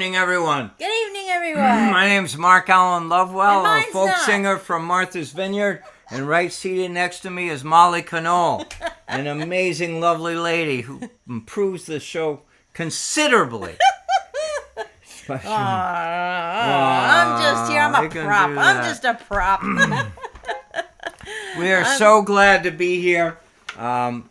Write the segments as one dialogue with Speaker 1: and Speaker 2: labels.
Speaker 1: evening, everyone.
Speaker 2: Good evening, everyone.
Speaker 1: My name's Mark Allen Lovewell, a
Speaker 2: mine's
Speaker 1: folk
Speaker 2: not.
Speaker 1: singer from Martha's Vineyard, and right seated next to me is Molly Conole, an amazing, lovely lady who improves the show considerably.
Speaker 2: I'm just here. I'm a prop. I'm just a prop.
Speaker 1: We are so glad to be here.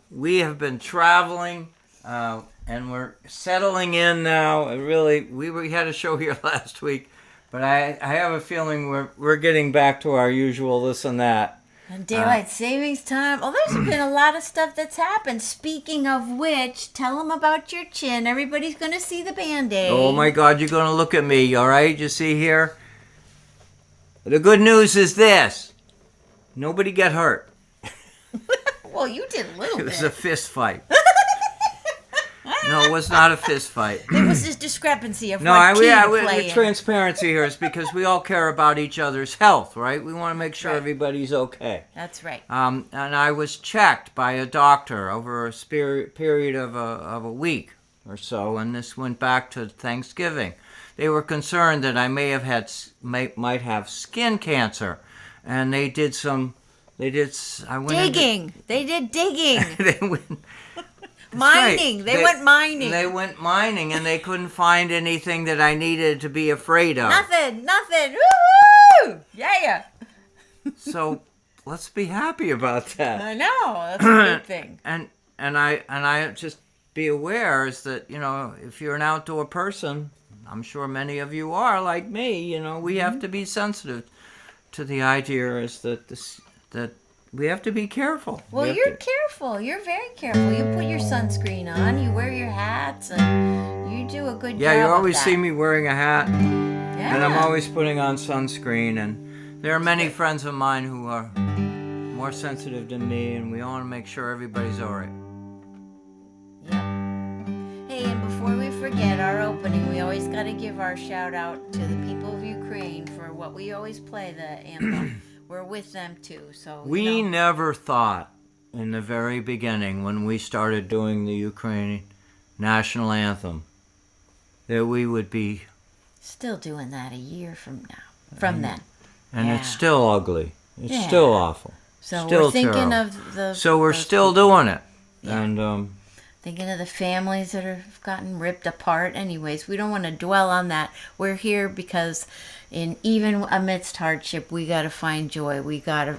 Speaker 1: We have been traveling, and we're settling in now. We had a show here last week, but I have a feeling we're getting back to our usual this and that.
Speaker 2: And daylight savings time. Oh, there's been a lot of stuff that's happened. Speaking of which, tell them about your chin. Everybody's going to see the Band-Aid.
Speaker 1: Oh my God, you're going to look at me, all right? You see here? The good news is this. Nobody got hurt.
Speaker 2: Well, you did a little bit.
Speaker 1: It was a fist fight. No, it was not a fist fight.
Speaker 2: It was this discrepancy of what key to play in.
Speaker 1: Transparency here is because we all care about each other's health, right? We want to make sure everybody's okay.
Speaker 2: That's right.
Speaker 1: And I was checked by a doctor over a period of a week or so, and this went back to Thanksgiving. They were concerned that I might have skin cancer, and they did digging.
Speaker 2: They did digging.
Speaker 1: They went
Speaker 2: mining.
Speaker 1: Right.
Speaker 2: They went mining.
Speaker 1: They went mining, and they couldn't find anything that I needed to be afraid of.
Speaker 2: Nothing. Woo-hoo! Yeah.
Speaker 1: So let's be happy about that.
Speaker 2: I know. That's a good thing.
Speaker 1: And I just be aware is that, if you're an outdoor person, I'm sure many of you are like me, we have to be sensitive to the idea is that we have to be careful.
Speaker 2: Well, you're careful. You're very careful. You put your sunscreen on. You wear your hats, and you do a good job.
Speaker 1: Yeah, you always
Speaker 2: of that.
Speaker 1: see me wearing a hat,
Speaker 2: Yeah.
Speaker 1: and I'm always putting on sunscreen. And there are many friends of mine who are more sensitive than me, and we want to make sure everybody's all right.
Speaker 2: Yep. Hey, and before we forget our opening, we always got to give our shout out to the people of Ukraine for what we always play, the anthem. We're with them too, so
Speaker 1: We never thought in the very beginning when we started doing the Ukrainian national anthem that we would be
Speaker 2: still doing that a year from then.
Speaker 1: And
Speaker 2: Yeah.
Speaker 1: it's still ugly. It's
Speaker 2: Yeah.
Speaker 1: still awful.
Speaker 2: So
Speaker 1: still
Speaker 2: we're thinking
Speaker 1: terrible.
Speaker 2: of the.
Speaker 1: So we're
Speaker 2: those
Speaker 1: still
Speaker 2: people.
Speaker 1: doing it.
Speaker 2: Yeah.
Speaker 1: And
Speaker 2: Thinking of the families that have gotten ripped apart. Anyways, we don't want to dwell on that. We're here because, even amidst hardship, we got to find joy. We got to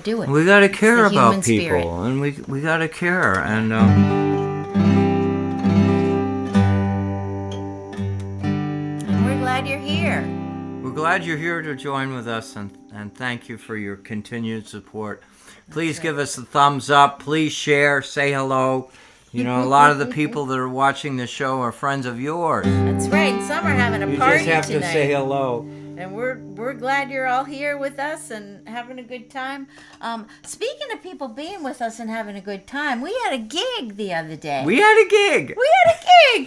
Speaker 2: do it.
Speaker 1: we got to care
Speaker 2: It's the human
Speaker 1: about people,
Speaker 2: spirit.
Speaker 1: and we got to care. And
Speaker 2: And we're glad you're here.
Speaker 1: we're glad you're here to join with us, and thank you for your continued support. Please give us a thumbs up. Please share. Say hello. A lot of the people that are watching the show are friends of yours.
Speaker 2: That's right. Some are having a
Speaker 1: You
Speaker 2: party
Speaker 1: just have
Speaker 2: tonight.
Speaker 1: to say hello.
Speaker 2: And we're glad you're all here with us and having a good time. Speaking of people being with us and having a good time, we had a gig the other day.
Speaker 1: We had a gig.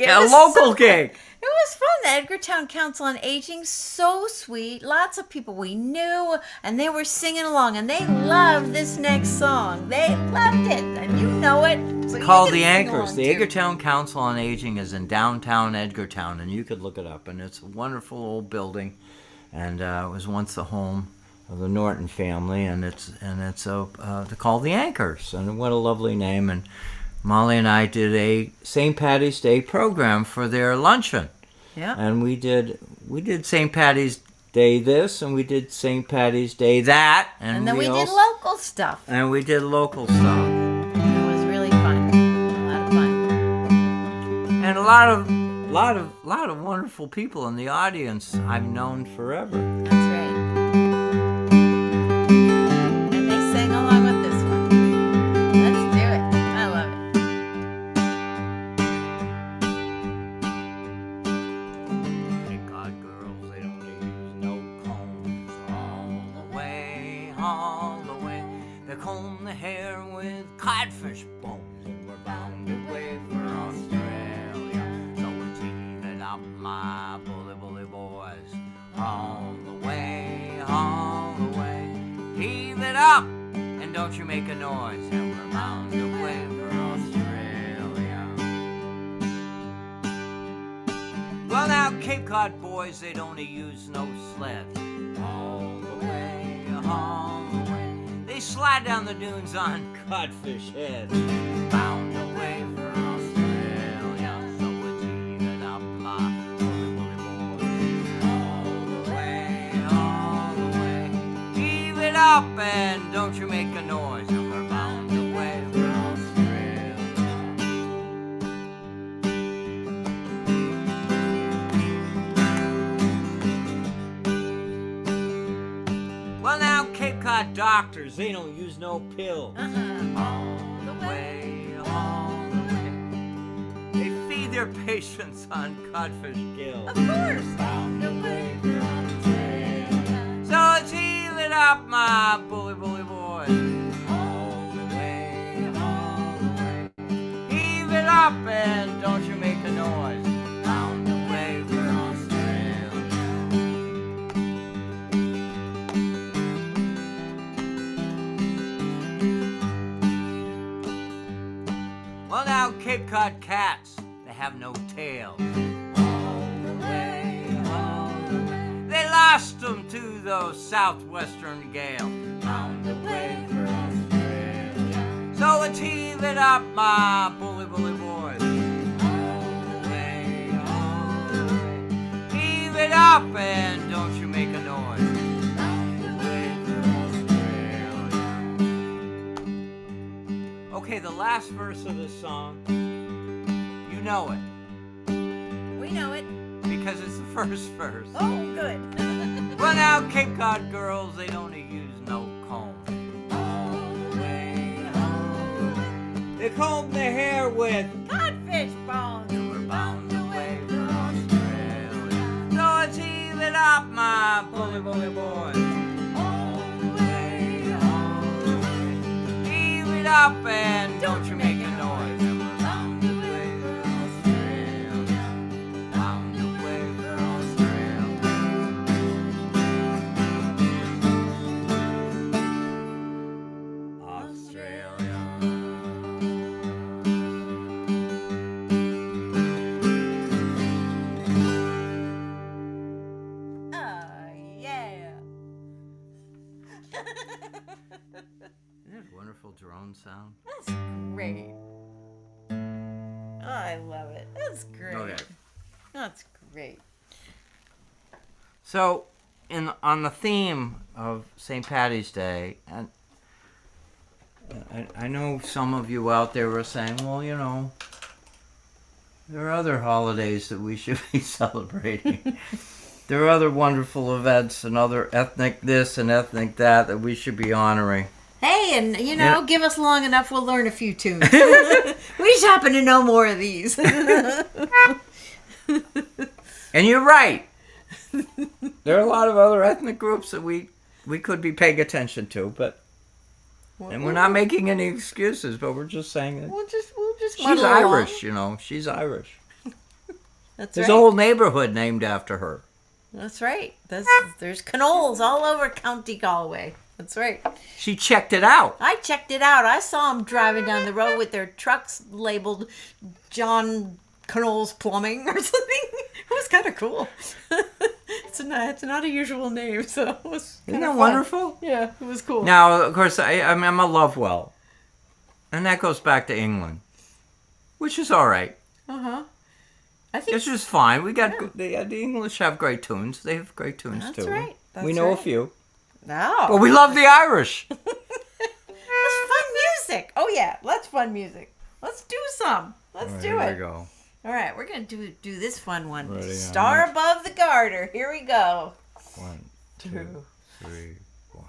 Speaker 2: It
Speaker 1: A
Speaker 2: was
Speaker 1: local gig.
Speaker 2: It was fun. The Edgartown Council on Aging, so sweet. Lots of people we knew, and they were singing along, and they loved this next song. They loved it, and you know it. So you
Speaker 1: Called
Speaker 2: can
Speaker 1: The
Speaker 2: sing
Speaker 1: Anchors.
Speaker 2: along,
Speaker 1: The
Speaker 2: too.
Speaker 1: Edgartown Council on Aging is in downtown Edgartown, and you could look it up. And it's a wonderful old building, and it was once the home of the Norton family, and it's called The Anchors, and what a lovely name. And Molly and I did a St. Patty's Day program for their luncheon.
Speaker 2: Yeah.
Speaker 1: And we did St. Patty's Day this, and we did St. Patty's Day that,
Speaker 2: And then we did local stuff.
Speaker 1: And we did local stuff.
Speaker 2: It was really fun. A lot of fun.
Speaker 1: And a lot of wonderful people in the audience I've known forever.
Speaker 2: That's right. And they sang along with this one. Let's do it. I love it.
Speaker 1: Thank God, girls, they don't use no combs all the way. They comb the hair with codfish bones, and we're bound away for Australia. So we're teaming up, my bully boys, all the way, heave it up, and don't you make a noise, and we're bound away for Australia. Well, now Cape Cod boys, they don't use no sled. All the way, all the way. They slide down the dunes on codfish heads. Bound away for Australia, so it's even up my bully boys. All the way, heave it up and don't you make a noise. And we're bound away for Australia. Well, now Cape Cod doctors, they don't use no pills. All the way, all the way. They feed their patients on codfish gills.
Speaker 2: Of course.
Speaker 1: Bound away for Australia. So let's heave it up, my bully boys. All the way, heave it up and don't you make a noise. Bound away for Australia. Well, now Cape Cod cats, they have no tails. All the way, they lost them to those southwestern gales. Bound away for Australia. So let's heave it up, my bully boys. All the way, heave it up and don't you make a noise. Bound away for Australia. Okay, the last verse of the song, you know it,
Speaker 2: We know it.
Speaker 1: because it's the first verse.
Speaker 2: Oh, good.
Speaker 1: Well, now Cape Cod girls, they don't use no comb. All the way, they comb their hair with
Speaker 2: Codfish bones.
Speaker 1: and we're bound away for Australia. So let's heave it up, my bully boys. All the way, heave it up and don't you make a noise. And we're bound away for Australia. Bound away for Australia. Australia.
Speaker 2: Yeah.
Speaker 1: Isn't that a wonderful drone sound?
Speaker 2: That's great. Oh, I love it. That's great.
Speaker 1: Okay.
Speaker 2: That's great.
Speaker 1: So, on the theme of St. Patty's Day, and I know some of you out there were saying, well, you know, there are other holidays that we should be celebrating. There are other wonderful events and other ethnic this and ethnic that we should be honoring.
Speaker 2: Hey, and give us long enough, we'll learn a few tunes. We just happen to know more of these.
Speaker 1: And you're right. There are a lot of other ethnic groups that we could be paying attention to, but and we're not making any excuses, but we're just saying that
Speaker 2: We'll just
Speaker 1: she's
Speaker 2: muddle
Speaker 1: Irish,
Speaker 2: along.
Speaker 1: you know. She's Irish.
Speaker 2: That's
Speaker 1: There's
Speaker 2: right.
Speaker 1: a whole neighborhood named after her.
Speaker 2: That's right. There's canoles all over County Galway. That's right.
Speaker 1: She checked it out.
Speaker 2: I checked it out. I saw them driving down the road with their trucks labeled John Canole's Plumbing or something. It was kind of cool. It's not a usual name, so it was
Speaker 1: Isn't
Speaker 2: kinda
Speaker 1: that
Speaker 2: fun.
Speaker 1: wonderful?
Speaker 2: Yeah, it was cool.
Speaker 1: Now, of course, I'm a Lovewell. And that goes back to England, which is all right.
Speaker 2: Uh-huh. I think
Speaker 1: It's just fine. We got the English have great tunes. They have great tunes
Speaker 2: That's
Speaker 1: too.
Speaker 2: right.
Speaker 1: We
Speaker 2: That's
Speaker 1: know a
Speaker 2: right.
Speaker 1: few,
Speaker 2: No.
Speaker 1: but we love the Irish.
Speaker 2: That's fun music. Oh yeah, that's fun music. Let's do some. Let's do
Speaker 1: Here
Speaker 2: it.
Speaker 1: we go.
Speaker 2: All right, we're gonna do this fun one.
Speaker 1: Ready,
Speaker 2: Star above the garter. Here we go.
Speaker 1: 1, 2, 3, 4.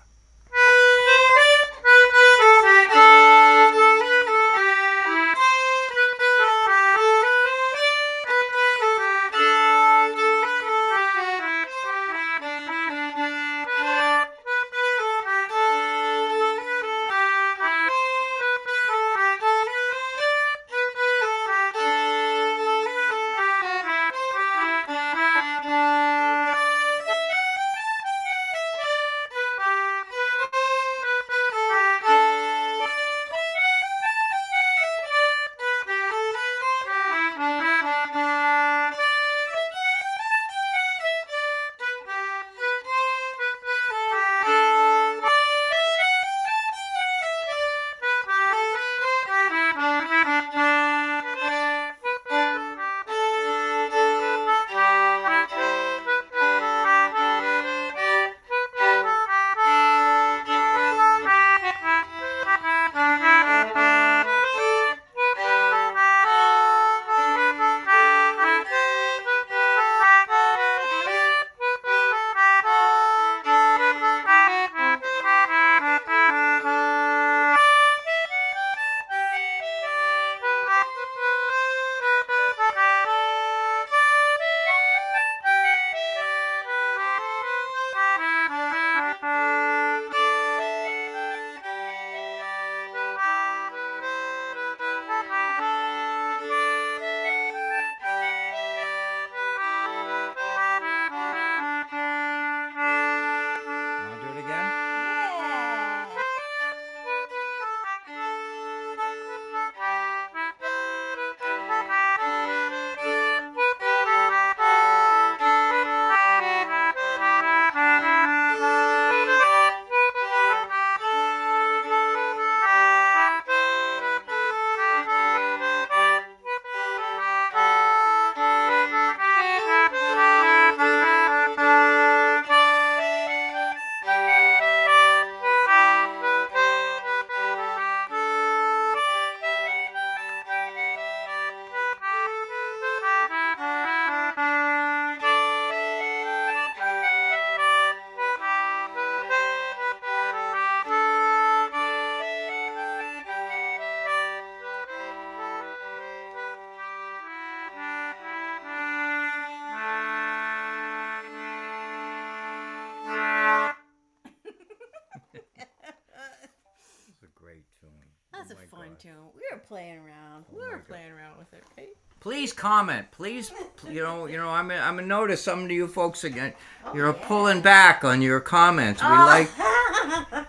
Speaker 1: tune.
Speaker 2: That's
Speaker 1: Oh
Speaker 2: a
Speaker 1: my
Speaker 2: fun
Speaker 1: God.
Speaker 2: tune. We were playing around. We were playing around with it, right?
Speaker 1: Please comment. Please, I'm gonna notice some of you folks again. You're
Speaker 2: yeah.
Speaker 1: pulling back on your comments. We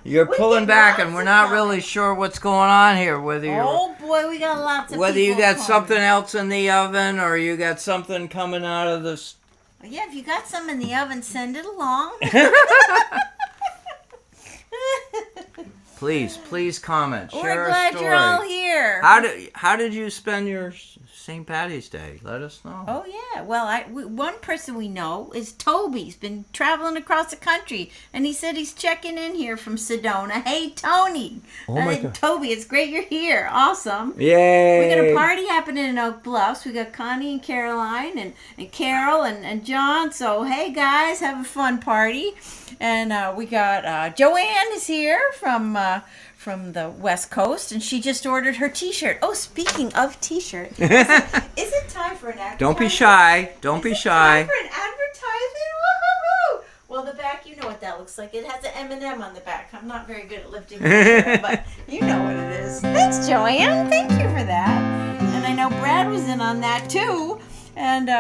Speaker 1: you're
Speaker 2: We
Speaker 1: pulling
Speaker 2: get
Speaker 1: back,
Speaker 2: lots
Speaker 1: and we're
Speaker 2: of
Speaker 1: not really
Speaker 2: comments.
Speaker 1: sure what's going on here. Whether
Speaker 2: Oh boy, we got lots of
Speaker 1: you
Speaker 2: people
Speaker 1: got
Speaker 2: calling.
Speaker 1: something else in the oven, or you got something coming out of this.
Speaker 2: Yeah, if you got some in the oven, send it along.
Speaker 1: Please comment.
Speaker 2: We're
Speaker 1: Share
Speaker 2: glad
Speaker 1: a story.
Speaker 2: you're all here.
Speaker 1: How did you spend your St. Patty's Day? Let us know.
Speaker 2: Oh yeah. Well, one person we know is Toby. He's been traveling across the country, and he said he's checking in here from Sedona. Hey, Tony.
Speaker 1: Oh my God.
Speaker 2: Toby, it's great you're here. Awesome.
Speaker 1: Yay!
Speaker 2: We got a party happening in Oak Bluffs. We got Connie and Caroline and Carol and John. So hey guys, have a fun party. And we got Joanne is here from the West Coast, and she just ordered her T-shirt. Oh, speaking of T-shirt, is it time for an advertisement?
Speaker 1: Don't be shy. Don't be shy.
Speaker 2: Time for an advertisement? Woohoo! Well, the back, you know what that looks like. It has an M&M on the back. I'm not very good at lifting the shirt, but you know what it is. Thanks, Joanne. Thank you for that. And I know Brad was in on that too. And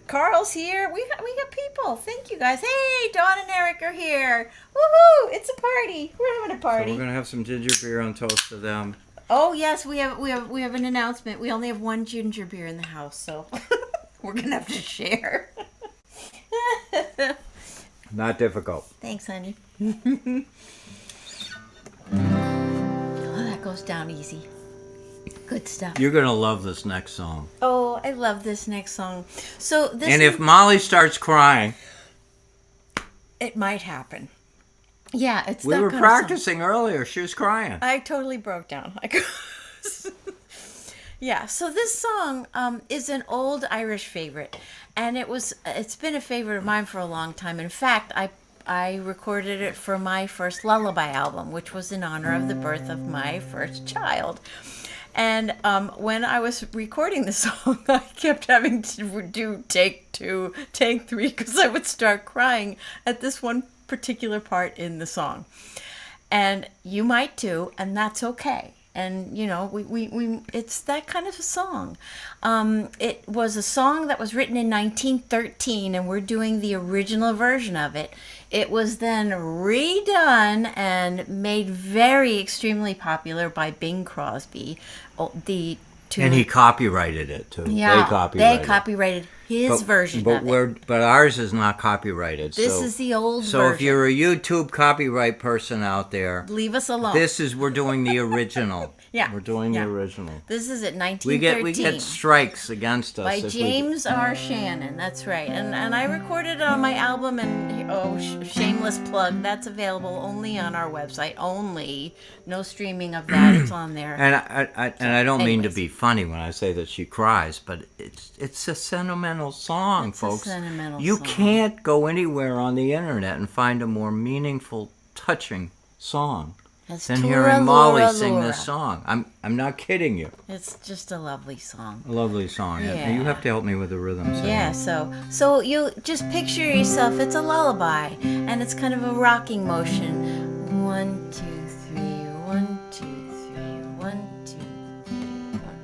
Speaker 2: Carl's here. We got people. Thank you guys. Hey, Dawn and Eric are here. Woohoo! It's a party. We're having a
Speaker 1: So
Speaker 2: party.
Speaker 1: we're gonna have some ginger beer on toast to them.
Speaker 2: Oh yes, we have an announcement. We only have one ginger beer in the house, so we're gonna have to share.
Speaker 1: Not difficult.
Speaker 2: Thanks, honey. Oh, that goes down easy. Good stuff.
Speaker 1: You're gonna love this next song.
Speaker 2: Oh, I love this next song. So this
Speaker 1: And if Molly starts crying,
Speaker 2: it might happen. Yeah, it's
Speaker 1: we
Speaker 2: that
Speaker 1: were
Speaker 2: kind of song.
Speaker 1: practicing earlier. She was crying.
Speaker 2: I totally broke down. Yeah, so this song is an old Irish favorite, and it's been a favorite of mine for a long time. In fact, I recorded it for my first lullaby album, which was in honor of the birth of my first child. And when I was recording the song, I kept having to do take 2, take 3, because I would start crying at this one particular part in the song. And you might too, and that's okay. And we it's that kind of a song. It was a song that was written in 1913, and we're doing the original version of it. It was then redone and made very extremely popular by Bing Crosby.
Speaker 1: And he copyrighted it too.
Speaker 2: Yeah,
Speaker 1: they
Speaker 2: they copyrighted his version of it.
Speaker 1: But ours is not copyrighted.
Speaker 2: This is the old version.
Speaker 1: So if you're a YouTube copyright person out there,
Speaker 2: leave us alone.
Speaker 1: we're doing the original.
Speaker 2: Yeah,
Speaker 1: We're doing the original.
Speaker 2: This is at 1913.
Speaker 1: We get strikes against us.
Speaker 2: By James R. Shannon, that's right. And I recorded it on my album, and shameless plug, that's available only on our website. Only. No streaming of that. It's on there.
Speaker 1: And I don't mean to
Speaker 2: anyways.
Speaker 1: be funny when I say that she cries, but it's a sentimental song,
Speaker 2: It's
Speaker 1: folks.
Speaker 2: a sentimental
Speaker 1: You
Speaker 2: song.
Speaker 1: can't go anywhere on the internet and find a more meaningful, touching song
Speaker 2: It's
Speaker 1: than
Speaker 2: Tura
Speaker 1: hearing Molly
Speaker 2: Lura
Speaker 1: sing
Speaker 2: Lura.
Speaker 1: this song. I'm not kidding you.
Speaker 2: It's just a lovely song.
Speaker 1: A lovely song.
Speaker 2: Yeah.
Speaker 1: And you have to help me with the rhythm.
Speaker 2: Yeah, so you just picture yourself, it's a lullaby, and it's kind of a rocking motion. 1, 2, 3, 1, 2, 3, 1, 2, 3, 1.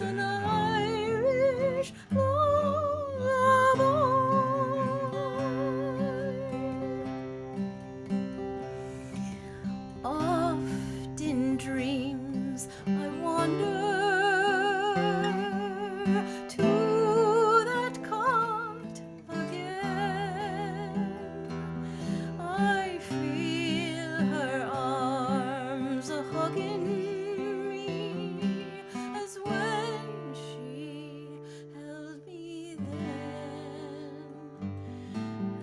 Speaker 2: an Irish lullaby. Oft in dreams I wander to that cot again. I feel her arms a-hugging me as when she held me then.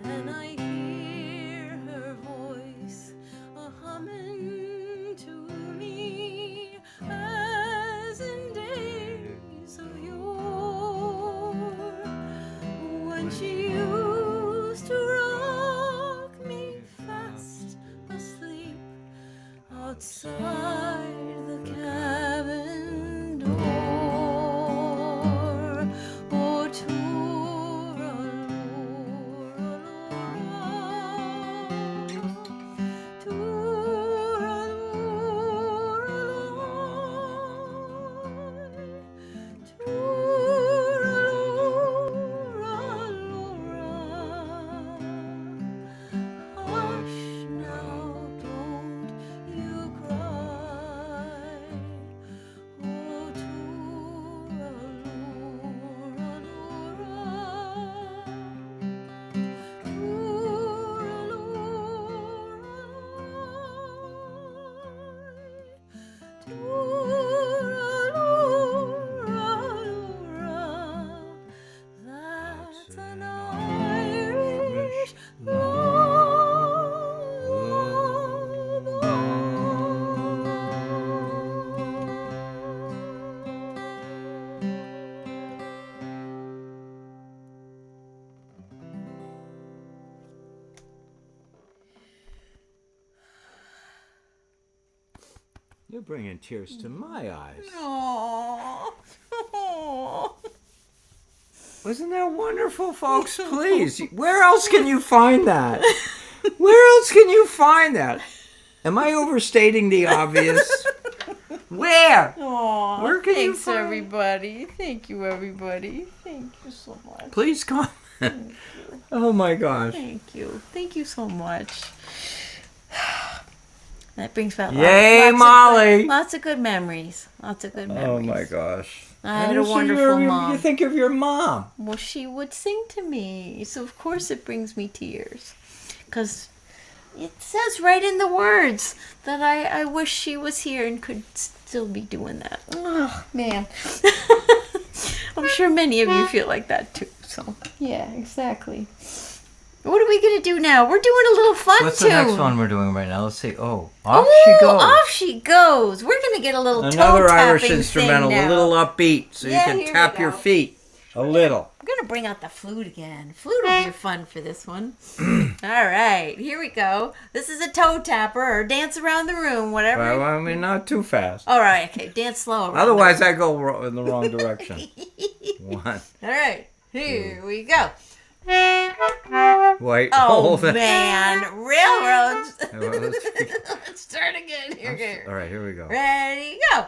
Speaker 2: And I hear her voice a-humming to me as in days of yore, when she used to rock me fast asleep outside the cabin door. Oh, hush now, don't you cry. Oh, that's an Irish
Speaker 1: You're bringing tears to my eyes.
Speaker 2: Aww.
Speaker 1: Wasn't that wonderful, folks? Please, where else can you find that? Where else can you find that? Am I overstating the obvious? Where?
Speaker 2: Aww.
Speaker 1: Where can you
Speaker 2: Thanks,
Speaker 1: find-
Speaker 2: everybody. Thank you, everybody. Thank you so much.
Speaker 1: Please comment. Oh my gosh.
Speaker 2: Thank you. Thank you so much. That brings back
Speaker 1: Yay,
Speaker 2: lots
Speaker 1: Molly.
Speaker 2: lots of good memories. Lots of good memories.
Speaker 1: Oh my gosh.
Speaker 2: I had a
Speaker 1: And so
Speaker 2: wonderful
Speaker 1: you
Speaker 2: mom.
Speaker 1: think of your mom.
Speaker 2: Well, she would sing to me, so of course it brings me tears. Because it says right in the words that I wish she was here and could still be doing that. Oh, man. I'm sure many of you feel like that too. So, yeah, exactly. What are we going to do now? We're doing a little fun
Speaker 1: What's
Speaker 2: tune.
Speaker 1: the next one we're doing right now? Let's see. Oh, off
Speaker 2: Ooh,
Speaker 1: she goes.
Speaker 2: Off she goes. We're going to get a little
Speaker 1: Another
Speaker 2: toe
Speaker 1: Irish
Speaker 2: tapping
Speaker 1: instrumental,
Speaker 2: thing
Speaker 1: a
Speaker 2: now.
Speaker 1: little upbeat, so
Speaker 2: Yeah,
Speaker 1: you
Speaker 2: here
Speaker 1: can
Speaker 2: we
Speaker 1: tap your
Speaker 2: go.
Speaker 1: feet a little.
Speaker 2: I'm going to bring out the flute again. Flute will be fun for this one. All right, here we go. This is a toe tapper or dance around the room, whatever.
Speaker 1: Well, I mean, not too fast.
Speaker 2: All right, okay, dance slow. around
Speaker 1: Otherwise, I go in the wrong direction. One.
Speaker 2: All right, here we go.
Speaker 1: Wait,
Speaker 2: Oh,
Speaker 1: hold it.
Speaker 2: man. Railroads.
Speaker 1: Well, let's-
Speaker 2: Let's start again. Here.
Speaker 1: All right, here we go.
Speaker 2: Ready, go.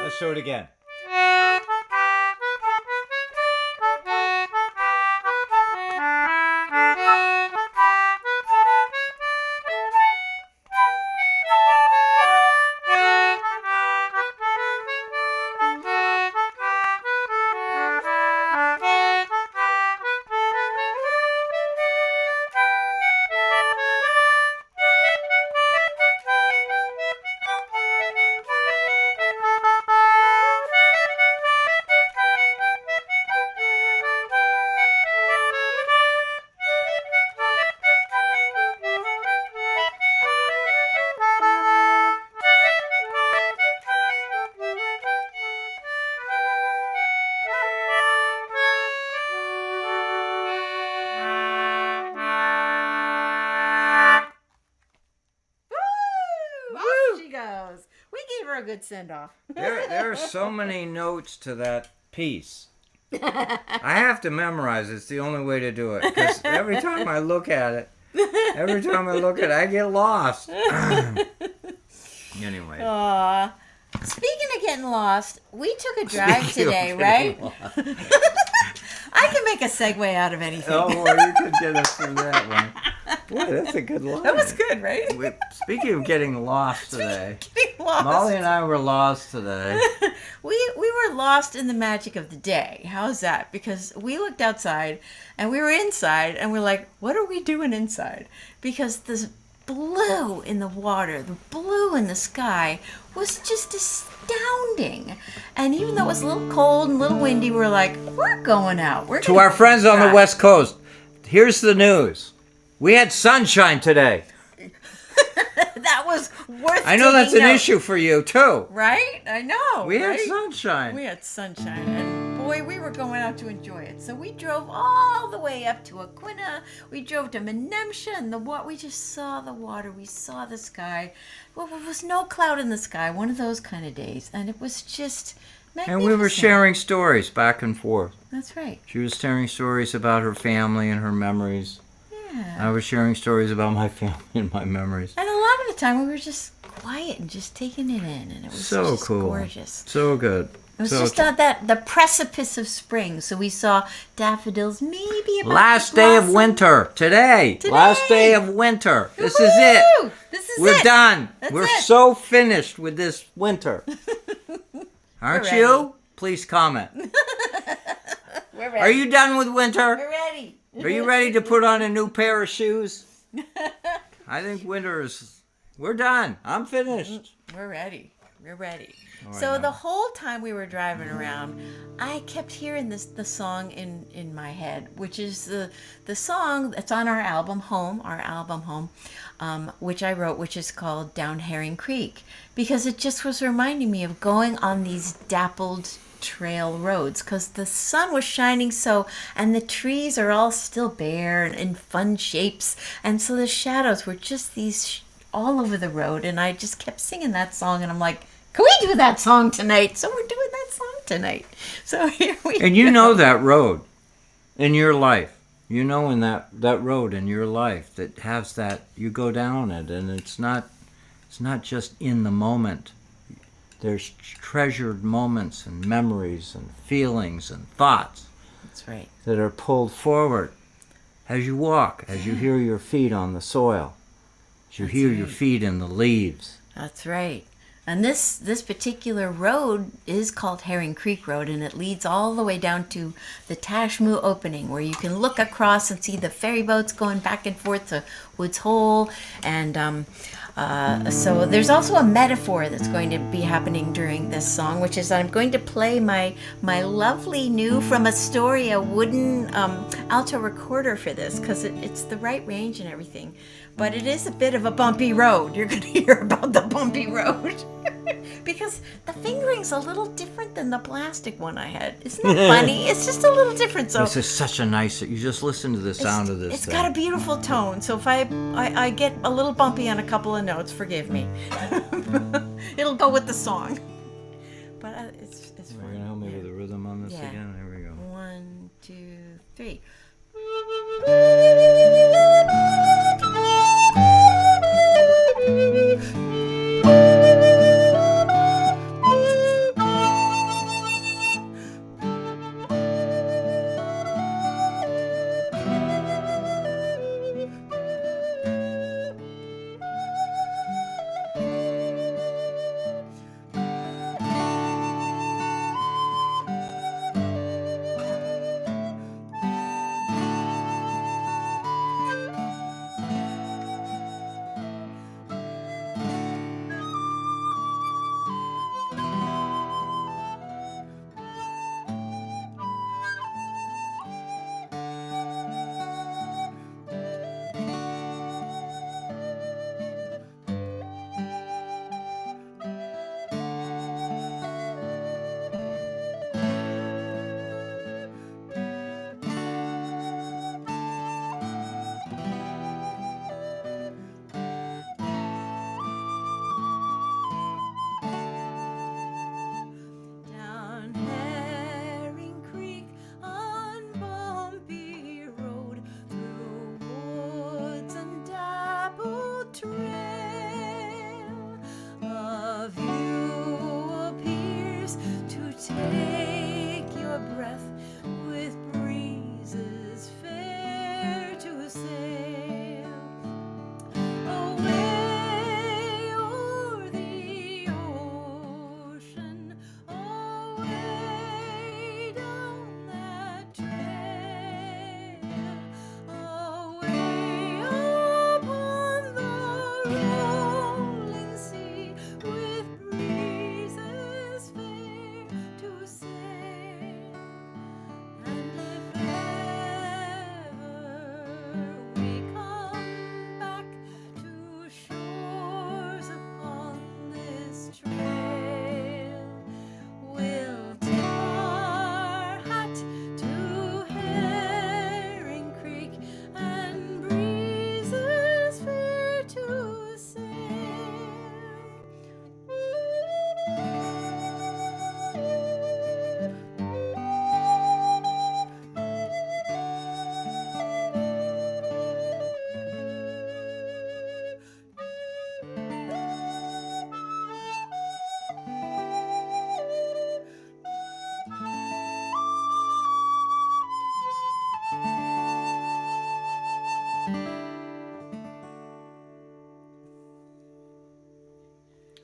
Speaker 1: Let's do it again.
Speaker 2: A good send-off.
Speaker 1: There are so many notes to that piece. I have to memorize it. It's the only way to do it. Because every time I look at it, I get lost. Anyway.
Speaker 2: Speaking of getting lost, we took a drive today, right? I can make a segue out of anything.
Speaker 1: Oh, well, you could get us through that one. Boy, that's a good line.
Speaker 2: That was good, right?
Speaker 1: Speaking of getting lost today, Molly and I were lost today.
Speaker 2: We were lost in the magic of the day. How's that? Because we looked outside and we were inside and we're like, what are we doing inside? Because this blue in the water, the blue in the sky was just astounding. And even though it was a little cold and a little windy, we're like, we're going out.
Speaker 1: To our friends on the West Coast, here's the news. We had sunshine today.
Speaker 2: That was worth
Speaker 1: I know that's an
Speaker 2: note.
Speaker 1: issue for you, too.
Speaker 2: Right? I know.
Speaker 1: We had sunshine.
Speaker 2: We had sunshine. And boy, we were going out to enjoy it. So we drove all the way up to Aquina. We drove to Menemsha, and we just saw the water. We saw the sky. Well, there was no cloud in the sky. One of those kind of days. And it was just magnificent.
Speaker 1: And we were sharing stories back and forth.
Speaker 2: That's right.
Speaker 1: She was sharing stories about her family and her memories.
Speaker 2: Yeah.
Speaker 1: I was sharing stories about my family and my memories.
Speaker 2: And a lot of the time we were just quiet and just taking it in, and it was
Speaker 1: so
Speaker 2: just
Speaker 1: cool.
Speaker 2: gorgeous.
Speaker 1: So good.
Speaker 2: It was just on the precipice of spring, so we saw daffodils maybe about
Speaker 1: last day of winter today. Last day of winter. This is it. We're done. We're so finished with this winter. Aren't you? Please comment.
Speaker 2: We're ready.
Speaker 1: Are you done with winter?
Speaker 2: We're ready.
Speaker 1: Are you ready to put on a new pair of shoes? I think winter is... We're done. I'm finished.
Speaker 2: We're ready. We're ready.
Speaker 1: Oh,
Speaker 2: So the whole time we were driving around, I kept hearing the song in my head, which is the song that's on our album Home, which I wrote, which is called Down Herring Creek, because it just was reminding me of going on these dappled trail roads, because the sun was shining so, and the trees are all still bare and in fun shapes, and so the shadows were just these all over the road, and I just kept singing that song, and I'm like, can we do that song tonight? So we're doing that song tonight. So here we go.
Speaker 1: And you know that road in your life. You know in that road in your life that has that, you go down it, and it's not just in the moment. There's treasured moments and memories and feelings and thoughts.
Speaker 2: That's right.
Speaker 1: That are pulled forward as you walk, as you hear your feet on the soil, as you hear your feet in the leaves.
Speaker 2: That's right. And this particular road is called Herring Creek Road, and it leads all the way down to the Tashmoo opening, where you can look across and see the ferry boats going back and forth to Woods Hole. And so there's also a metaphor that's going to be happening during this song, which is I'm going to play my lovely new From Astoria wooden alto recorder for this, because it's the right range and everything. But it is a bit of a bumpy road. You're going to hear about the bumpy road. Because the fingering's a little different than the plastic one I had. Isn't that funny? It's just a little different. So
Speaker 1: this is such a nice... You just listen to the sound of this
Speaker 2: It's
Speaker 1: thing.
Speaker 2: got a beautiful tone. So if I get a little bumpy on a couple of notes, forgive me. It'll go with the song. But it's fun.
Speaker 1: You're going to help me with the rhythm on this again? Here we go.
Speaker 2: 1, 2, 3.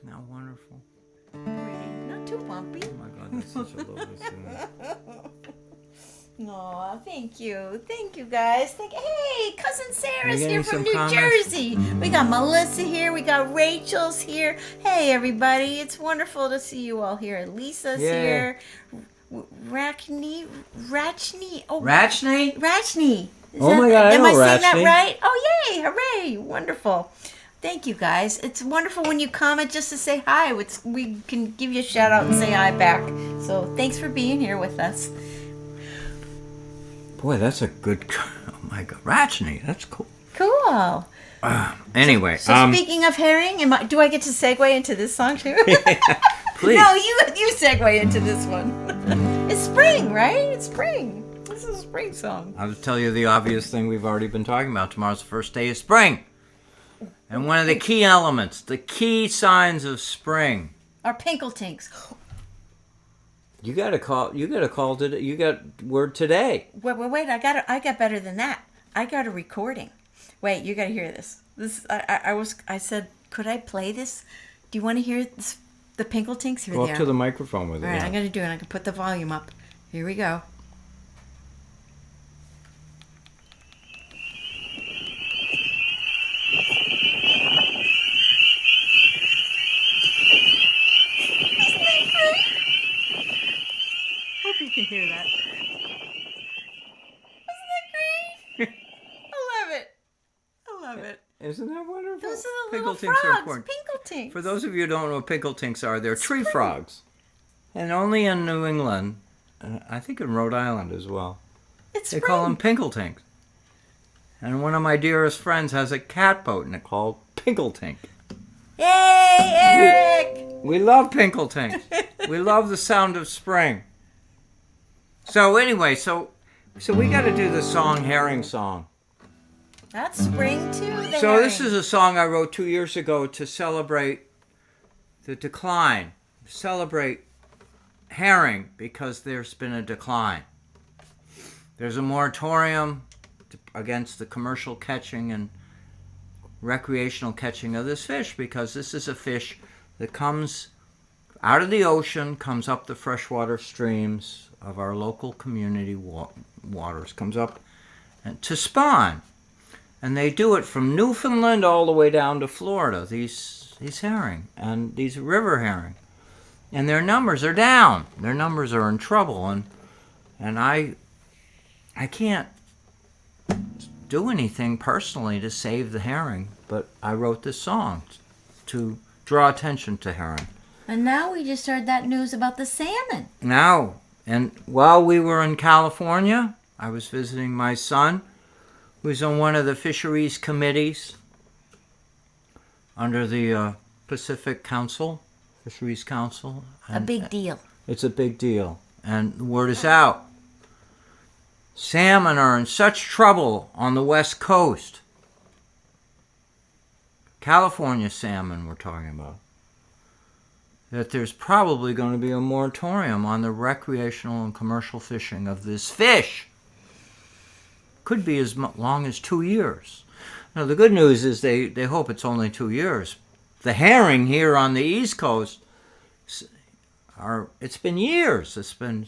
Speaker 1: Isn't that wonderful?
Speaker 2: Pretty. Not too bumpy.
Speaker 1: Oh my God, that's such a lovely tune.
Speaker 2: Aw, thank you. Thank you, guys. Hey, Cousin Sarah's
Speaker 1: Are you
Speaker 2: here
Speaker 1: getting
Speaker 2: from
Speaker 1: some
Speaker 2: New
Speaker 1: comments?
Speaker 2: Jersey. We got Melissa here. We got Rachel's here. Hey, everybody. It's wonderful to see you all here. Lisa's
Speaker 1: Yeah.
Speaker 2: here. Rachni? Oh,
Speaker 1: Rachni?
Speaker 2: Rachni.
Speaker 1: Oh my God, I
Speaker 2: am
Speaker 1: know
Speaker 2: I saying that
Speaker 1: Rachni.
Speaker 2: right? Oh, yay. Hooray. Wonderful. Thank you, guys. It's wonderful when you comment just to say hi. We can give you a shout out and say hi back. So thanks for being here with us.
Speaker 1: Boy, that's a good. Oh my God, Rachni, that's cool.
Speaker 2: Cool.
Speaker 1: Anyway,
Speaker 2: So speaking of herring, do I get to segue into this song too?
Speaker 1: please.
Speaker 2: No, you segue into this one. It's spring, right? It's spring. This is a spring song.
Speaker 1: I'll tell you the obvious thing we've already been talking about. Tomorrow's the first day of spring. And one of the key elements, the key signs of spring.
Speaker 2: Our Pinkletinks.
Speaker 1: You got a call today. You got word today.
Speaker 2: Wait. I got better than that. I got a recording. Wait, you got to hear this. I said, could I play this? Do you want to hear this, the Pinkletinks? Here
Speaker 1: Go
Speaker 2: they
Speaker 1: up
Speaker 2: are.
Speaker 1: to the microphone with it.
Speaker 2: All right,
Speaker 1: yeah.
Speaker 2: I'm going to do it. I can put the volume up. Here we go. Hope you can hear that. Isn't that great? I love it.
Speaker 1: Isn't that wonderful?
Speaker 2: Those are the little
Speaker 1: Pinkletinks are
Speaker 2: frogs.
Speaker 1: important.
Speaker 2: Pinkletinks.
Speaker 1: For those of you who don't know what pinkletinks are, they're tree frogs. And only in New England, I think in Rhode Island as well,
Speaker 2: It's
Speaker 1: they
Speaker 2: spring.
Speaker 1: call them pinkletinks. And one of my dearest friends has a cat boat and it's called Pinkletink.
Speaker 2: Yay, Eric!
Speaker 1: We love pinkletinks. We love the sound of spring. So anyway, so we got to do the song Herring Song.
Speaker 2: That's spring too.
Speaker 1: So this is a song I wrote 2 years ago to celebrate the decline, celebrate herring because there's been a decline. There's a moratorium against the commercial catching and recreational catching of this fish because this is a fish that comes out of the ocean, comes up the freshwater streams of our local community waters, comes up to spawn. And they do it from Newfoundland all the way down to Florida, these herring and these river herring. And their numbers are down. Their numbers are in trouble. And I can't do anything personally to save the herring, but I wrote this song to draw attention to herring.
Speaker 2: And now we just heard that news about the salmon.
Speaker 1: Now, and while we were in California, I was visiting my son, who's on one of the fisheries committees under the Pacific Council, Fisheries Council.
Speaker 2: A big deal.
Speaker 1: It's a big deal. And the word is out. Salmon are in such trouble on the West Coast. California salmon we're talking about. That there's probably going to be a moratorium on the recreational and commercial fishing of this fish. Could be as long as 2 years. Now, the good news is they hope it's only 2 years. The herring here on the East Coast, it's been years. It's been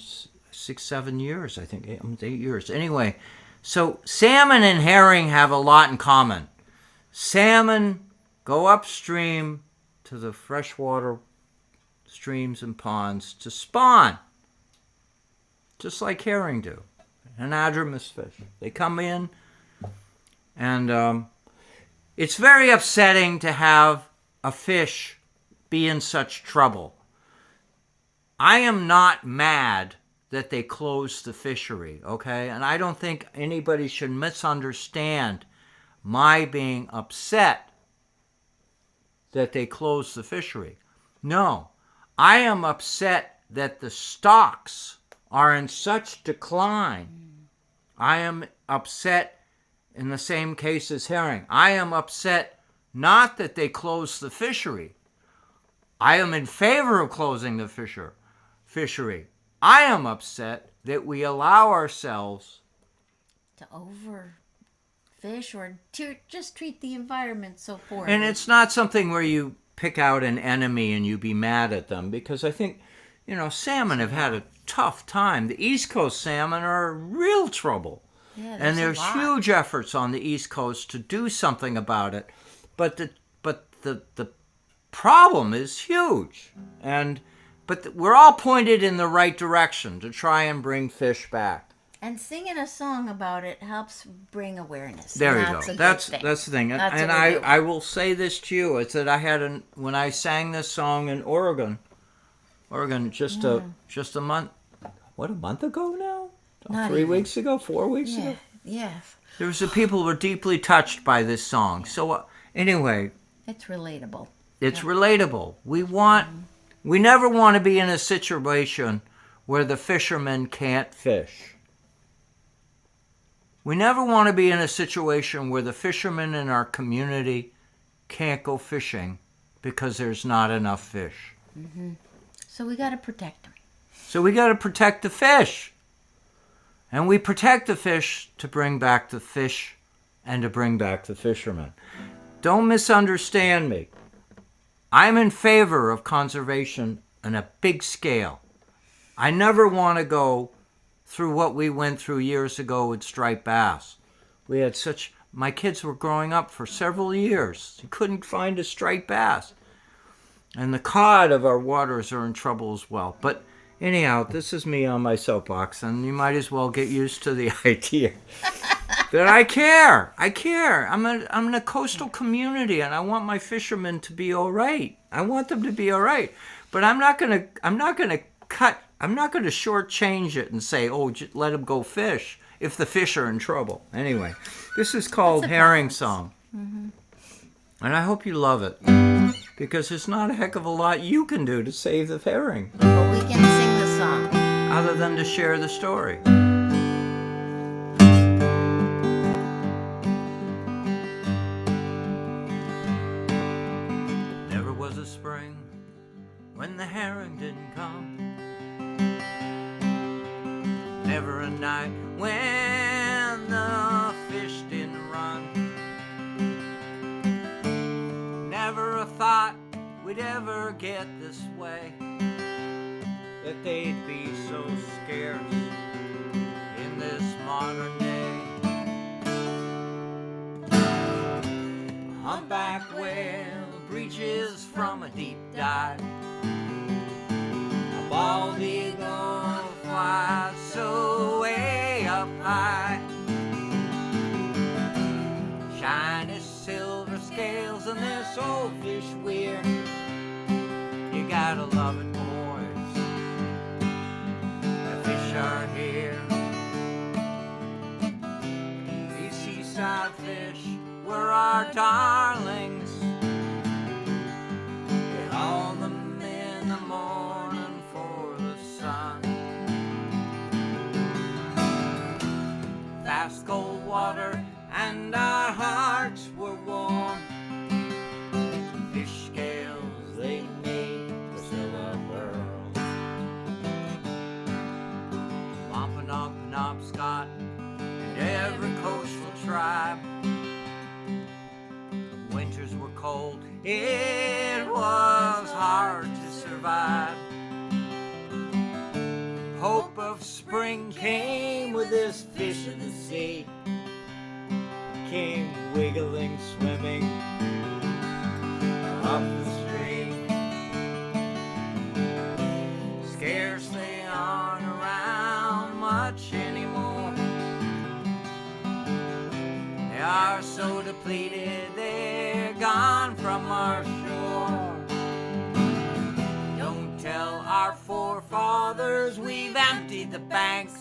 Speaker 1: 6-7 years, I think, 8 years. Anyway, so salmon and herring have a lot in common. Salmon go upstream to the freshwater streams and ponds to spawn, just like herring do. Anadromous fish. They come in, and it's very upsetting to have a fish be in such trouble. I am not mad that they closed the fishery, okay? And I don't think anybody should misunderstand my being upset that they closed the fishery. No, I am upset that the stocks are in such decline. I am upset in the same case as herring. I am upset not that they closed the fishery. I am in favor of closing the fishery. I am upset that we allow ourselves
Speaker 2: To overfish or to just treat the environment so poorly.
Speaker 1: and it's not something where you pick out an enemy and you be mad at them, because I think, salmon have had a tough time. The East Coast salmon are real trouble.
Speaker 2: Yeah,
Speaker 1: And
Speaker 2: there's
Speaker 1: there's huge efforts on the East Coast to do something about it. But the problem is huge. But we're all pointed in the right direction to try and bring fish back.
Speaker 2: And singing a song about it helps bring awareness.
Speaker 1: There you
Speaker 2: That's
Speaker 1: go.
Speaker 2: a
Speaker 1: That's
Speaker 2: good thing.
Speaker 1: the thing.
Speaker 2: That's
Speaker 1: And
Speaker 2: what we do.
Speaker 1: I will say this to you. It's that when I sang this song in Oregon, just a month, a month ago now?
Speaker 2: Not
Speaker 1: 3
Speaker 2: even.
Speaker 1: weeks ago? 4 weeks ago?
Speaker 2: Yeah.
Speaker 1: There was people who were deeply touched by this song. So anyway,
Speaker 2: It's relatable.
Speaker 1: it's relatable. We never want to be in a situation where the fishermen can't fish. We never want to be in a situation where the fishermen in our community can't go fishing because there's not enough fish.
Speaker 2: So we got to protect them.
Speaker 1: So we got to protect the fish. And we protect the fish to bring back the fish and to bring back the fishermen. Don't misunderstand me. I'm in favor of conservation on a big scale. I never want to go through what we went through years ago with striped bass. My kids were growing up for several years. You couldn't find a striped bass. And the cod of our waters are in trouble as well. But anyhow, this is me on my soapbox, and you might as well get used to the idea that I care. I care. I'm in a coastal community, and I want my fishermen to be all right. I want them to be all right. But I'm not gonna shortchange it and say, let them go fish if the fish are in trouble. Anyway, this is called Herring Song. And I hope you love it, because there's not a heck of a lot you can do to save the herring,
Speaker 2: But we can sing the song.
Speaker 1: other than to share the story. Never was a spring when the herring didn't come. Never a night when the fish didn't run. Never a thought we'd ever get this way, that they'd be so scarce in this modern day. A humpback whale breaches from a deep dive. A bald eagle flies so way up high. Shiny silver scales and this old fish weir. You gotta love it, boys. The fish are here. These seaside fish were our darlings. We hauled them in the morning for the sun. Fast cold water and our hearts were warm. Fish scales, they made Priscilla pearls. Wampanoag, Penobscot, and every coastal tribe. Winters were cold, it was hard to survive. Hope of spring came with this fish of the sea. Came wiggling, swimming up the stream. Scarcely aren't around much anymore. They are so depleted, they're gone from our shore. Don't tell our forefathers we've emptied the banks.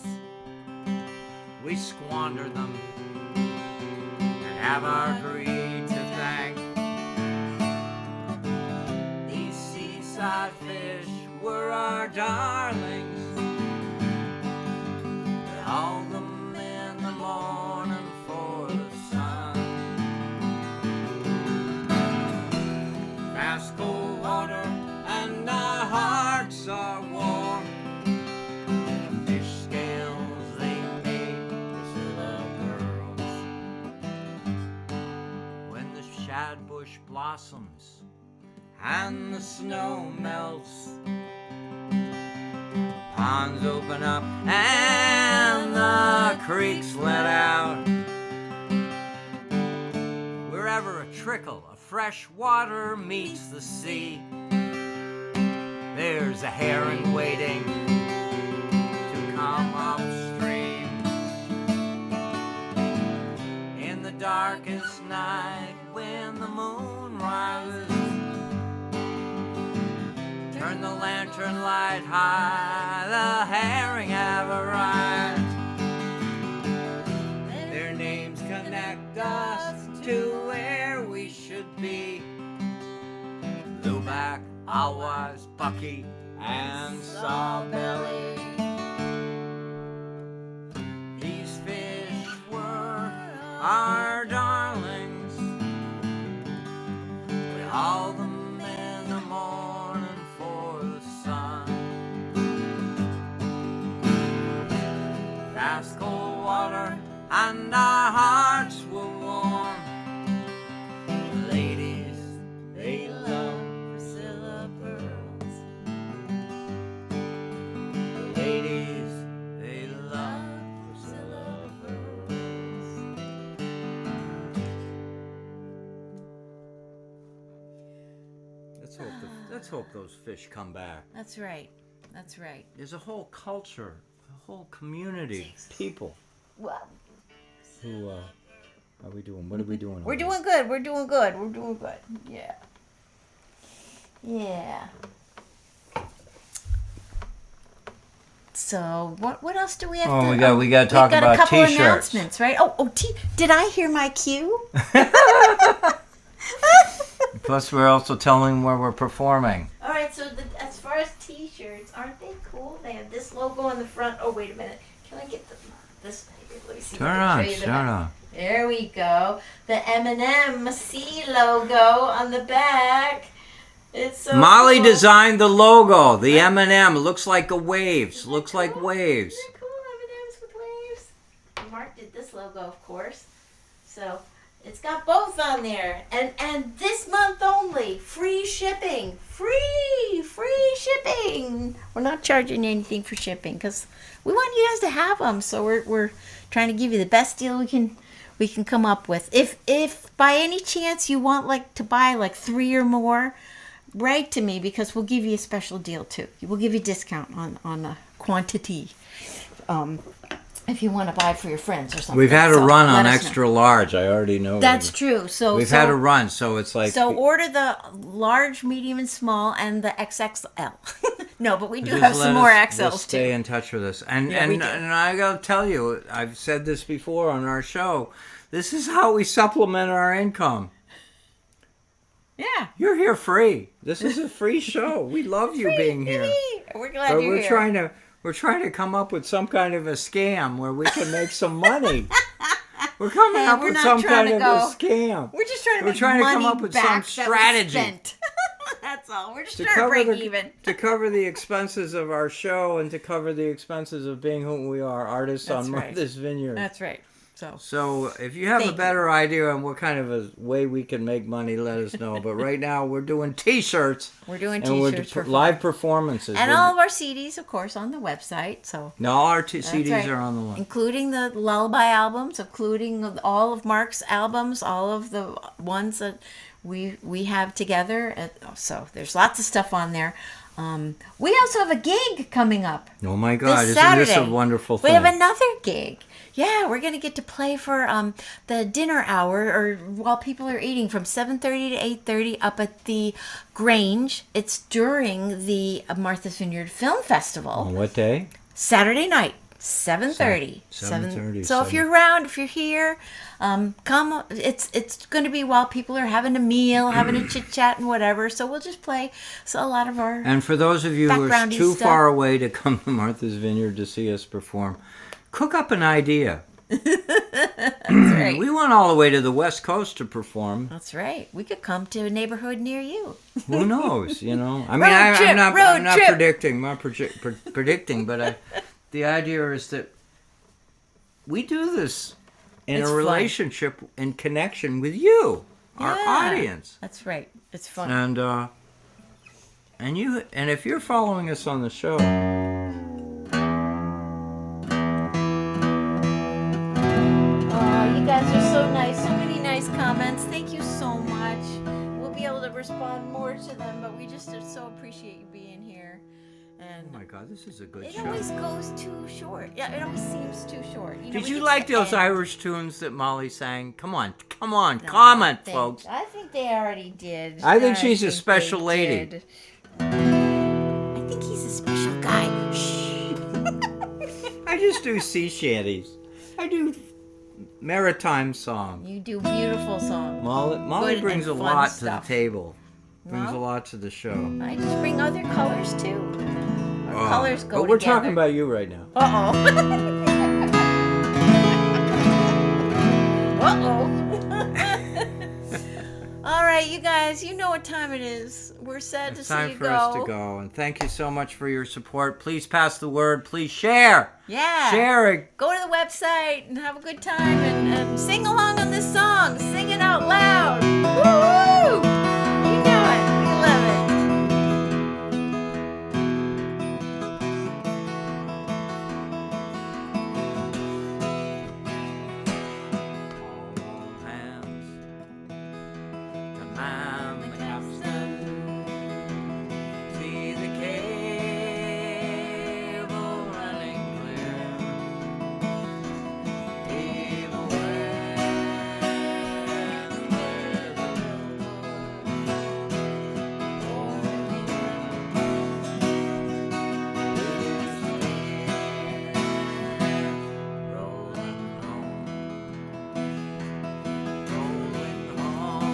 Speaker 1: We squander them, have our greed to thank. These seaside fish were our darlings. We hauled them in the morning for the sun. Fast cold water and our hearts are warm. Fish scales, they made Priscilla pearls. When the shad bush blossoms and the snow melts. Ponds open up and the creeks let out. Wherever a trickle of fresh water meets the sea, there's a heron waiting to come upstream. In the darkest night when the moon rises, turn the lantern light high, the herring have arrived. Their names connect us to where we should be. Blueback, Alwise, Bucky, and Sawbelly. These fish were our darlings. We hauled them in the morning for the sun. Fast cold water and our hearts were warm. The ladies, they love Priscilla pearls. The ladies, they love Priscilla pearls. Let's hope those fish come back.
Speaker 2: That's right. That's right.
Speaker 1: There's a whole culture, a whole community, people
Speaker 2: Well,
Speaker 1: who, how are we doing? What are we doing?
Speaker 2: we're doing good. We're doing good. We're doing good. Yeah. Yeah. So what else do we have?
Speaker 1: Oh,
Speaker 2: to,
Speaker 1: we got to talk
Speaker 2: we've got
Speaker 1: about
Speaker 2: a couple
Speaker 1: T-shirts.
Speaker 2: announcements, right? Did I hear my cue?
Speaker 1: Plus, we're also telling where we're performing.
Speaker 2: All right. So as far as T-shirts, aren't they cool? They have this logo on the front. Oh, wait a minute. Can I get this? Let me see.
Speaker 1: Turn on.
Speaker 2: There we go. The M&M C logo on the back. It's so
Speaker 1: Molly
Speaker 2: cool.
Speaker 1: designed the logo. The M&M looks like a waves. Looks like waves.
Speaker 2: Isn't that cool? M&M's with waves. Mark did this logo, of course. So it's got both on there. And this month only, free shipping. Free shipping. We're not charging anything for shipping because we want you guys to have them. So we're trying to give you the best deal we can come up with. If by any chance you want to buy 3 or more, write to me because we'll give you a special deal too. We'll give you a discount on the quantity. If you want to buy for your friends or something.
Speaker 1: We've had a run on
Speaker 2: let us
Speaker 1: extra large. I already know.
Speaker 2: That's true.
Speaker 1: We've had a run, so it's like.
Speaker 2: So order the large, medium, and small, and the XXL. No, but we do
Speaker 1: just
Speaker 2: have some more
Speaker 1: Just
Speaker 2: XLs
Speaker 1: stay
Speaker 2: too.
Speaker 1: in touch with us, and
Speaker 2: Yeah, we do.
Speaker 1: and I gotta tell you, I've said this before on our show. This is how we supplement our income.
Speaker 2: Yeah.
Speaker 1: You're here free. This is a free show. We love you being here.
Speaker 2: We're glad
Speaker 1: But
Speaker 2: you're here.
Speaker 1: we're trying to come up with some kind of a scam where we can make some money. We're coming up
Speaker 2: we're
Speaker 1: with
Speaker 2: not
Speaker 1: some
Speaker 2: trying
Speaker 1: kind
Speaker 2: to
Speaker 1: of
Speaker 2: go-
Speaker 1: a scam.
Speaker 2: We're just trying to
Speaker 1: We're
Speaker 2: make
Speaker 1: trying to
Speaker 2: money
Speaker 1: come up with some
Speaker 2: back that was
Speaker 1: strategy.
Speaker 2: spent. That's all. We're just
Speaker 1: To
Speaker 2: trying to
Speaker 1: cover
Speaker 2: break
Speaker 1: the
Speaker 2: even.
Speaker 1: to cover the expenses of our show and to cover the expenses of being who we are, artists
Speaker 2: That's
Speaker 1: on
Speaker 2: right.
Speaker 1: Martha's Vineyard.
Speaker 2: That's right.
Speaker 1: So if you have
Speaker 2: Thank
Speaker 1: a
Speaker 2: you.
Speaker 1: better idea on what kind of a way we can make money, let us know. But right now we're doing T-shirts.
Speaker 2: We're doing
Speaker 1: And we're
Speaker 2: T-shirts for
Speaker 1: live performances.
Speaker 2: and
Speaker 1: We're-
Speaker 2: all of our CDs, of course, on the website. So
Speaker 1: No, all our
Speaker 2: That's
Speaker 1: CDs
Speaker 2: right.
Speaker 1: are on the line.
Speaker 2: including the lullaby albums, including all of Mark's albums, all of the ones that we have together. So there's lots of stuff on there. We also have a gig coming up.
Speaker 1: Oh my God!
Speaker 2: This
Speaker 1: Isn't this a
Speaker 2: Saturday.
Speaker 1: wonderful
Speaker 2: We
Speaker 1: thing?
Speaker 2: have another gig. Yeah, we're gonna get to play for the dinner hour, or while people are eating, from 7:30 to 8:30 up at the Grange. It's during the Martha's Vineyard Film Festival.
Speaker 1: On what day?
Speaker 2: Saturday night, 7:30.
Speaker 1: 7:30,
Speaker 2: So if you're around, if you're here, come. It's going to be while people are having a meal, having a chit chat and whatever. So we'll just play. So a lot of our
Speaker 1: And for those of you who are
Speaker 2: backgroundy
Speaker 1: too
Speaker 2: stuff.
Speaker 1: far away to come to Martha's Vineyard to see us perform, cook up an idea.
Speaker 2: That's right.
Speaker 1: We went all the way to the West Coast to perform.
Speaker 2: That's right. We could come to a neighborhood near you.
Speaker 1: Who knows? You know. I mean,
Speaker 2: Road trip,
Speaker 1: I'm not
Speaker 2: road trip.
Speaker 1: predicting, but the idea is that we do this in
Speaker 2: It's
Speaker 1: a
Speaker 2: fun.
Speaker 1: relationship in connection with you, our
Speaker 2: Yeah.
Speaker 1: audience.
Speaker 2: That's right. It's fun.
Speaker 1: And And if you're following us on the show,
Speaker 2: oh, you guys are so nice. So many nice comments. Thank you so much. We'll be able to respond more to them, but we just so appreciate you being here. And
Speaker 1: oh my God, this is a good
Speaker 2: it
Speaker 1: show.
Speaker 2: always goes too short. Yeah, it always seems too short. You know,
Speaker 1: Did
Speaker 2: we
Speaker 1: you
Speaker 2: get
Speaker 1: like
Speaker 2: to the
Speaker 1: those
Speaker 2: end.
Speaker 1: Irish tunes that Molly sang? Come on,
Speaker 2: No,
Speaker 1: comment,
Speaker 2: I think-
Speaker 1: folks.
Speaker 2: I think they already did.
Speaker 1: I think she's a
Speaker 2: think
Speaker 1: special
Speaker 2: they
Speaker 1: lady.
Speaker 2: did. I think he's a special guy. Shh.
Speaker 1: I just do sea shanties. I do maritime songs.
Speaker 2: You do beautiful songs.
Speaker 1: Molly
Speaker 2: Good
Speaker 1: brings a
Speaker 2: and fun
Speaker 1: lot to
Speaker 2: stuff.
Speaker 1: the table. Brings
Speaker 2: Well,
Speaker 1: a lot to the show.
Speaker 2: I just bring other colors too. Our colors go
Speaker 1: But we're
Speaker 2: together.
Speaker 1: talking about you right now.
Speaker 2: Uh-oh. Uh-oh. All right, you guys, you know what time it is. We're sad
Speaker 1: It's
Speaker 2: to see
Speaker 1: time
Speaker 2: you
Speaker 1: for
Speaker 2: go.
Speaker 1: us to go. And thank you so much for your support. Please pass the word. Please share.
Speaker 2: Yeah.
Speaker 1: Share it.
Speaker 2: Go to the website and have a good time and sing along on this song. Sing it out loud. Woo! You know it. We love it.
Speaker 1: All hands command the capstan. See the cable running clear. Even when the weather rolling home.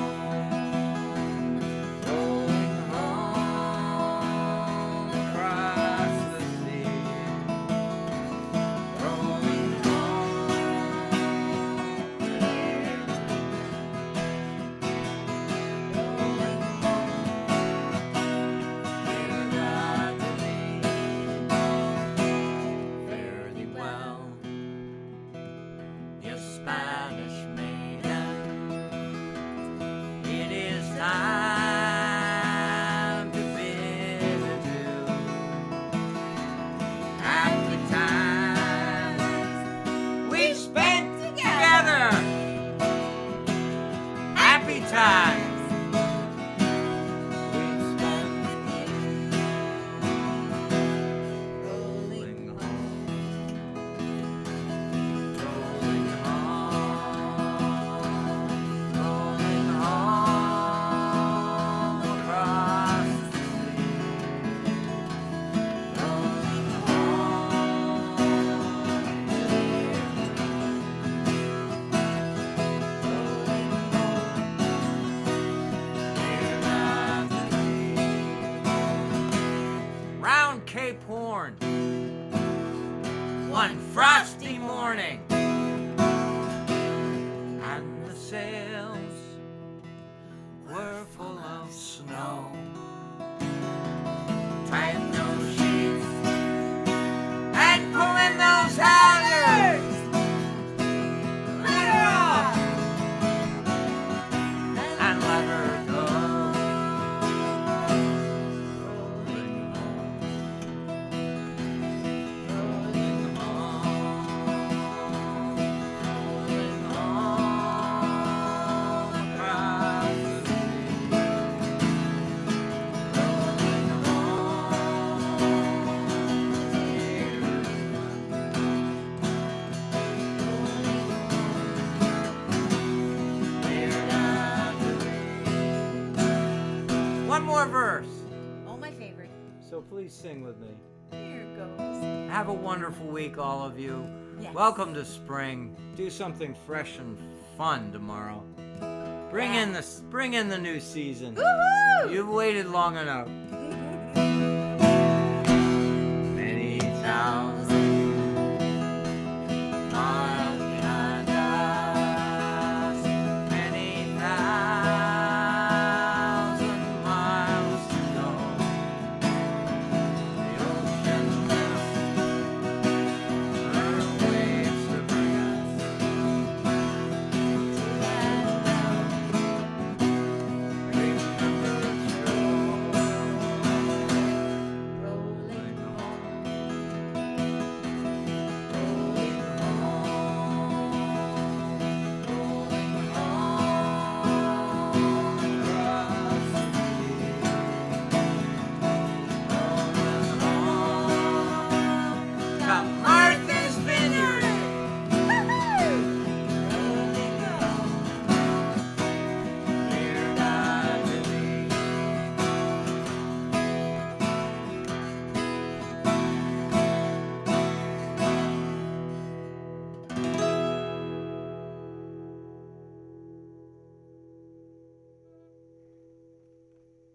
Speaker 1: Rolling home across the sea. Rolling home, rolling home, fare thee well, you Spanish maiden. It is time to bid adieu. Happy times we spent together. Happy times we spent with you. Rolling home, rolling home, rolling home across the sea. Rolling home, round Cape Horn, one frosty morning, and the sails were full of snow. Tying those sheets and pulling those halyards. Let her off and let her go. Rolling home, rolling home, rolling home across the sea. Rolling home. One more verse.
Speaker 2: Oh, my favorite.
Speaker 1: So please sing with me.
Speaker 2: Here it goes.
Speaker 1: Have a wonderful week, all of you.
Speaker 2: Yes.
Speaker 1: Welcome to spring. Do something fresh and fun tomorrow. Bring in the new season.
Speaker 2: Woohoo!
Speaker 1: You've waited long enough. Many thousand miles behind us. Many thousand miles to go. The ocean lifts her waves to bring us to that land. Remember it's true.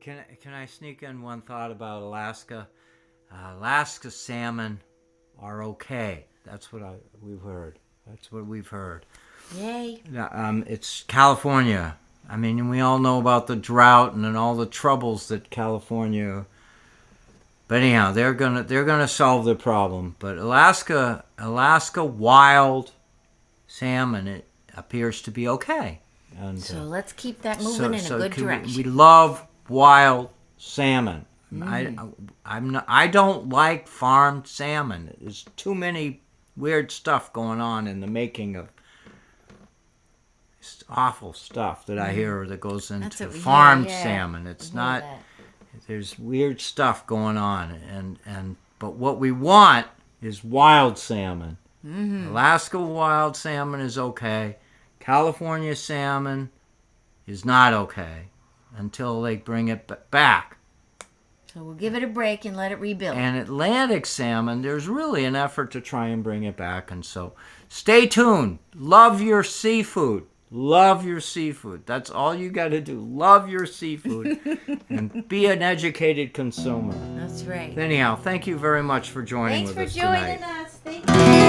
Speaker 1: Can I sneak in one thought about Alaska? Alaska salmon are okay. That's what we've heard. That's what we've heard.
Speaker 2: Yay.
Speaker 1: It's California. I mean, we all know about the drought and all the troubles that California. But anyhow, they're gonna solve the problem. But Alaska wild salmon, it appears to be okay. And
Speaker 2: So let's keep that moving in a good direction.
Speaker 1: We love wild salmon. I don't like farmed salmon. There's too many weird stuff going on in the making of awful stuff that I hear that goes into farmed salmon. It's not. There's weird stuff going on, but what we want is wild salmon. Alaska wild salmon is okay. California salmon is not okay until they bring it back.
Speaker 2: So we'll give it a break and let it rebuild.
Speaker 1: And Atlantic salmon, there's really an effort to try and bring it back. And so stay tuned. Love your seafood. Love your seafood. That's all you got to do. Love your seafood and be an educated consumer.
Speaker 2: That's right.
Speaker 1: Anyhow, thank you very much for joining with us tonight.
Speaker 2: Thanks for joining us. Thank you.